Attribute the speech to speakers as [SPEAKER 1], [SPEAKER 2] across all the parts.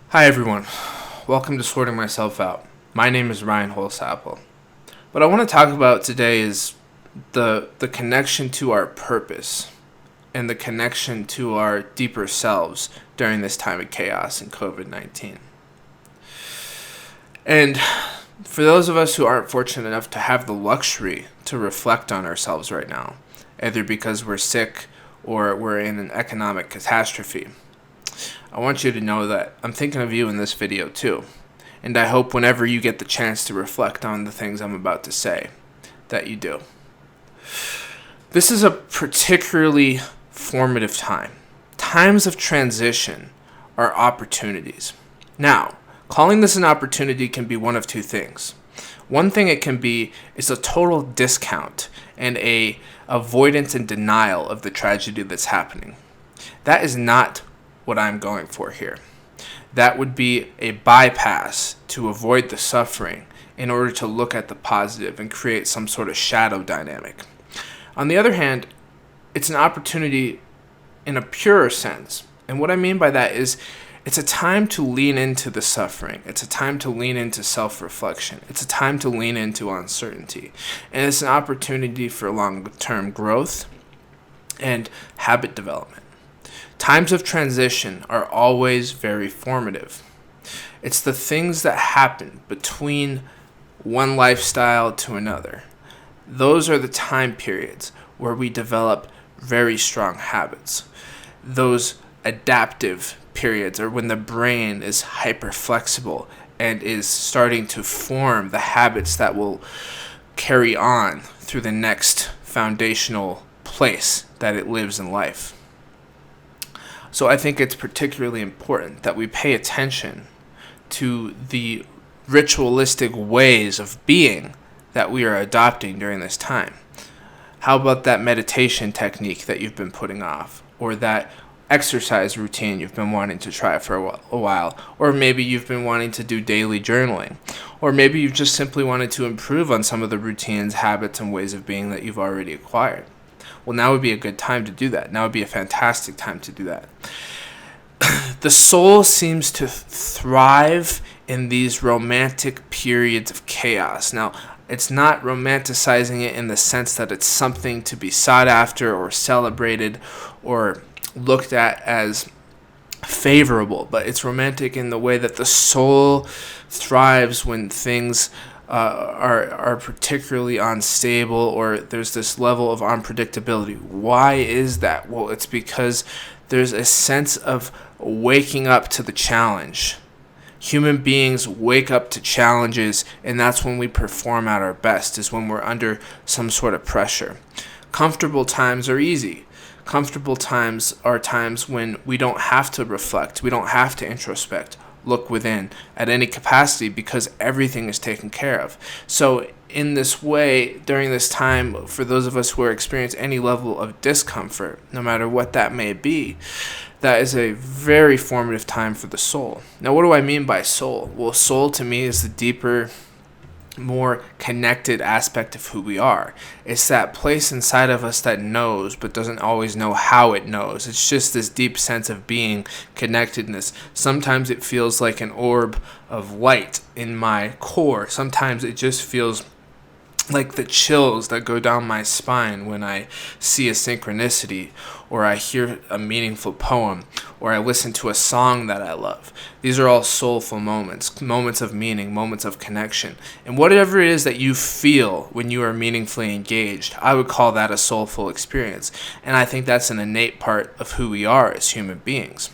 [SPEAKER 1] Hi everyone, welcome to Sorting Myself Out. My name is Ryan Holsapple. What I want to talk about today is the connection to our purpose and the connection to our deeper selves during this time of chaos and COVID-19. And for those of us who aren't fortunate enough to have the luxury to reflect on ourselves right now, either because we're sick or we're in an economic catastrophe, I want you to know that I'm thinking of you in this video too. And I hope whenever you get the chance to reflect on the things I'm about to say, that you do. This is a particularly formative time. Times of transition are opportunities. Now, calling this an opportunity can be one of two things. One thing it can be is a total discount and a avoidance and denial of the tragedy that's happening. That is not what I'm going for here. That would be a bypass to avoid the suffering in order to look at the positive and create some sort of shadow dynamic. On the other hand, it's an opportunity in a purer sense. And what I mean by that is it's a time to lean into the suffering. It's a time to lean into self-reflection. It's a time to lean into uncertainty. And it's an opportunity for long-term growth and habit development. Times of transition are always very formative. It's the things that happen between one lifestyle to another. Those are the time periods where we develop very strong habits. Those adaptive periods are when the brain is hyper flexible and is starting to form the habits that will carry on through the next foundational place that it lives in life. So I think it's particularly important that we pay attention to the ritualistic ways of being that we are adopting during this time. How about that meditation technique that you've been putting off, or that exercise routine you've been wanting to try for a while, or maybe you've been wanting to do daily journaling, or maybe you've just simply wanted to improve on some of the routines, habits, and ways of being that you've already acquired. Well, now would be a good time to do that. Now would be a fantastic time to do that. The soul seems to thrive in these romantic periods of chaos. Now, it's not romanticizing it in the sense that it's something to be sought after or celebrated or looked at as favorable, but it's romantic in the way that the soul thrives when things are particularly unstable, or there's this level of unpredictability. Why is that? Well, it's because there's a sense of waking up to the challenge. Human beings wake up to challenges, and that's when we perform at our best, is when we're under some sort of pressure. Comfortable times are easy. Comfortable times are times when we don't have to reflect, we don't have to introspect, look within at any capacity, because everything is taken care of. So in this way, during this time, for those of us who are experiencing any level of discomfort, no matter what that may be, that is a very formative time for the soul. Now, what do I mean by soul? Well, soul to me is the deeper, more connected aspect of who we are. It's that place inside of us that knows but doesn't always know how it knows. It's just this deep sense of being, connectedness. Sometimes it feels like an orb of light in my core. Sometimes it just feels like the chills that go down my spine when I see a synchronicity, or I hear a meaningful poem, or I listen to a song that I love. These are all soulful moments, moments of meaning, moments of connection. And whatever it is that you feel when you are meaningfully engaged, I would call that a soulful experience. And I think that's an innate part of who we are as human beings.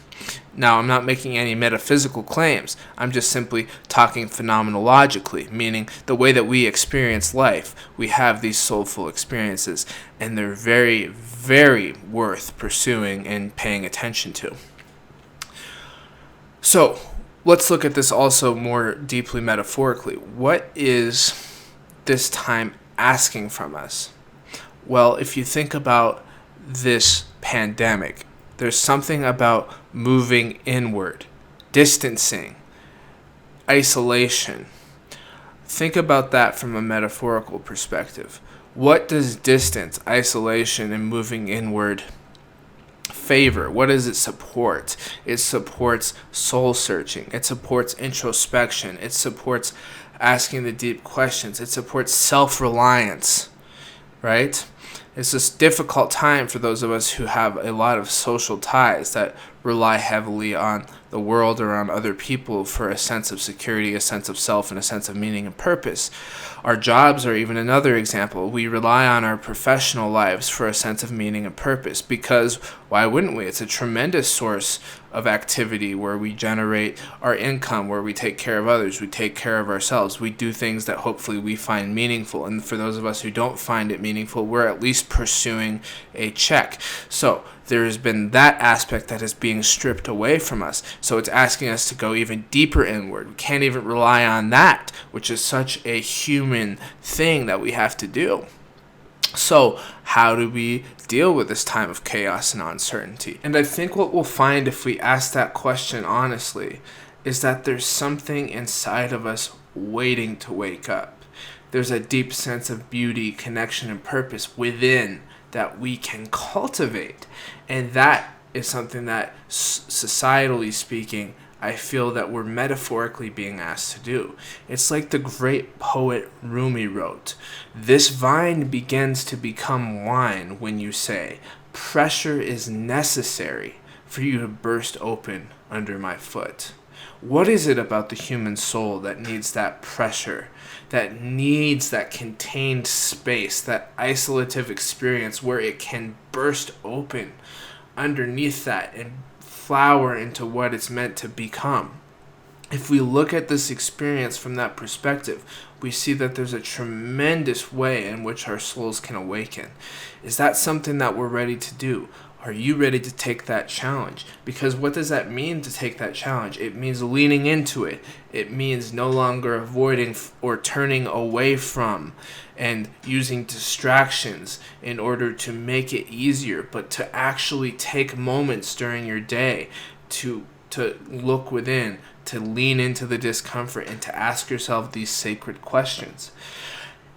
[SPEAKER 1] Now, I'm not making any metaphysical claims. I'm just simply talking phenomenologically, meaning the way that we experience life. We have these soulful experiences, and they're very, very worth pursuing and paying attention to. So, let's look at this also more deeply metaphorically. What is this time asking from us? Well, if you think about this pandemic, there's something about moving inward, distancing, isolation. Think about that from a metaphorical perspective. What does distance, isolation, and moving inward favor? What does it support? It supports soul searching. It supports introspection. It supports asking the deep questions. It supports self-reliance, right? It's this difficult time for those of us who have a lot of social ties that rely heavily on the world or on other people for a sense of security, a sense of self, and a sense of meaning and purpose. Our jobs are even another example. We rely on our professional lives for a sense of meaning and purpose because why wouldn't we? It's a tremendous source of activity where we generate our income, where we take care of others, we take care of ourselves, we do things that hopefully we find meaningful. And for those of us who don't find it meaningful, we're at least pursuing a check. So there has been that aspect that is being stripped away from us. So it's asking us to go even deeper inward. We can't even rely on that, which is such a human thing that we have to do. So how do we deal with this time of chaos and uncertainty? And I think what we'll find if we ask that question honestly is that there's something inside of us waiting to wake up. There's a deep sense of beauty, connection, and purpose within that we can cultivate. And that is something that, societally speaking, I feel that we're metaphorically being asked to do. It's like the great poet Rumi wrote, "This vine begins to become wine when you say, pressure is necessary for you to burst open under my foot." What is it about the human soul that needs that pressure, that needs that contained space, that isolative experience where it can burst open underneath that and flower into what it's meant to become? If we look at this experience from that perspective, we see that there's a tremendous way in which our souls can awaken. Is that something that we're ready to do? Are you ready to take that challenge? Because what does that mean to take that challenge? It means leaning into it. It means no longer avoiding or turning away from and using distractions in order to make it easier, but to actually take moments during your day to look within, to lean into the discomfort, and to ask yourself these sacred questions.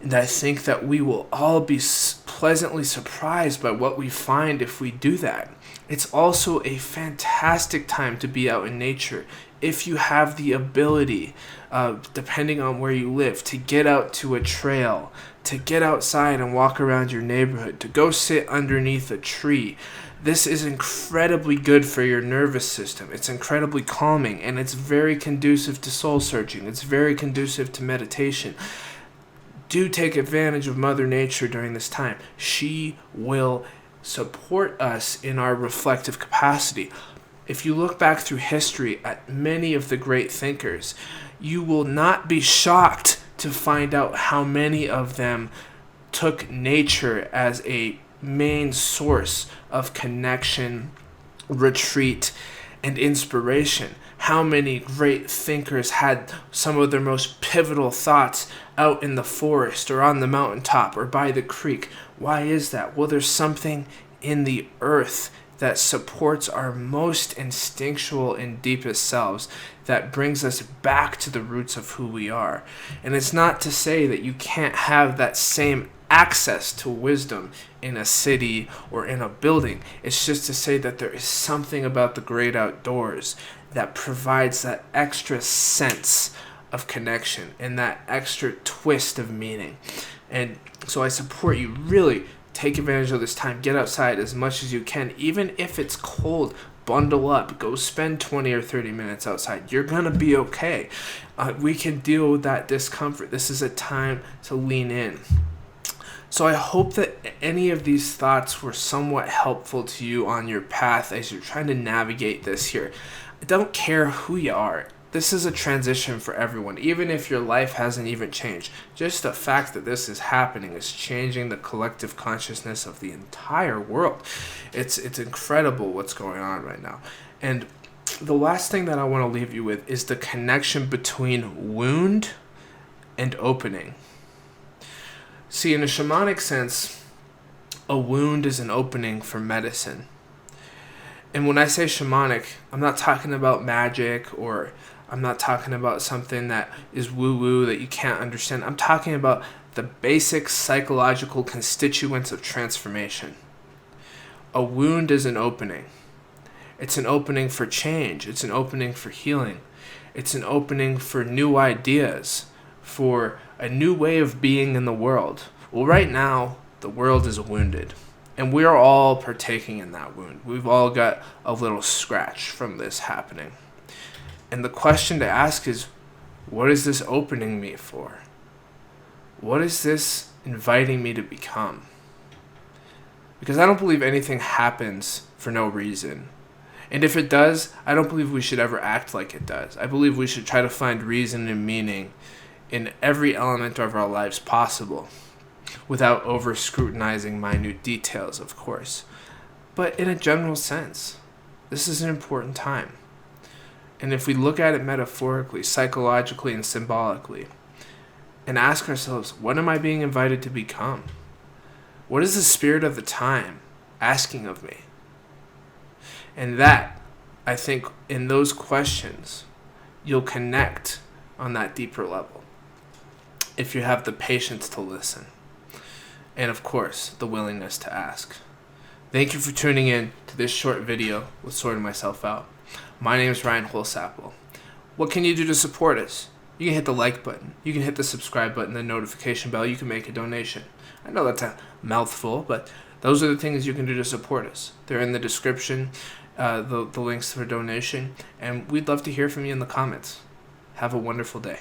[SPEAKER 1] And I think that we will all be pleasantly surprised by what we find if we do that. It's also a fantastic time to be out in nature if you have the ability, depending on where you live, to get out to a trail, to get outside and walk around your neighborhood, to go sit underneath a tree. This is incredibly good for your nervous system. It's incredibly calming, and it's very conducive to soul searching. It's very conducive to meditation. Do take advantage of Mother Nature during this time. She will support us in our reflective capacity. If you look back through history at many of the great thinkers, you will not be shocked to find out how many of them took nature as a main source of connection, retreat, and inspiration. How many great thinkers had some of their most pivotal thoughts out in the forest or on the mountaintop or by the creek? Why is that? Well, there's something in the earth that supports our most instinctual and deepest selves that brings us back to the roots of who we are. And it's not to say that you can't have that same access to wisdom in a city or in a building. It's just to say that there is something about the great outdoors that provides that extra sense of connection and that extra twist of meaning. And so I support you. Really take advantage of this time. Get outside as much as you can. Even if it's cold, bundle up. Go spend 20 or 30 minutes outside. You're going to be okay. We can deal with that discomfort. This is a time to lean in. So I hope that any of these thoughts were somewhat helpful to you on your path as you're trying to navigate this here. I don't care who you are. This is a transition for everyone, even if your life hasn't even changed. Just the fact that this is happening is changing the collective consciousness of the entire world. It's incredible what's going on right now. And the last thing that I want to leave you with is the connection between wound and opening. See, in a shamanic sense, a wound is an opening for medicine. And when I say shamanic, I'm not talking about magic, or I'm not talking about something that is woo-woo that you can't understand. I'm talking about the basic psychological constituents of transformation. A wound is an opening. It's an opening for change. It's an opening for healing. It's an opening for new ideas, for a new way of being in the world. Well, right now, the world is wounded, and we're all partaking in that wound. We've all got a little scratch from this happening. And the question to ask is, what is this opening me for? What is this inviting me to become? Because I don't believe anything happens for no reason. And if it does, I don't believe we should ever act like it does. I believe we should try to find reason and meaning in every element of our lives possible, without over-scrutinizing minute details, of course. But in a general sense, this is an important time. And if we look at it metaphorically, psychologically, and symbolically, and ask ourselves, what am I being invited to become? What is the spirit of the time asking of me? And that, I think, in those questions, you'll connect on that deeper level, if you have the patience to listen. And of course, the willingness to ask. Thank you for tuning in to this short video with Sorting Myself Out. My name is Ryan Holsapple. What can you do to support us? You can hit the like button. You can hit the subscribe button, the notification bell. You can make a donation. I know that's a mouthful, but those are the things you can do to support us. They're in the description, the links for donation, and we'd love to hear from you in the comments. Have a wonderful day.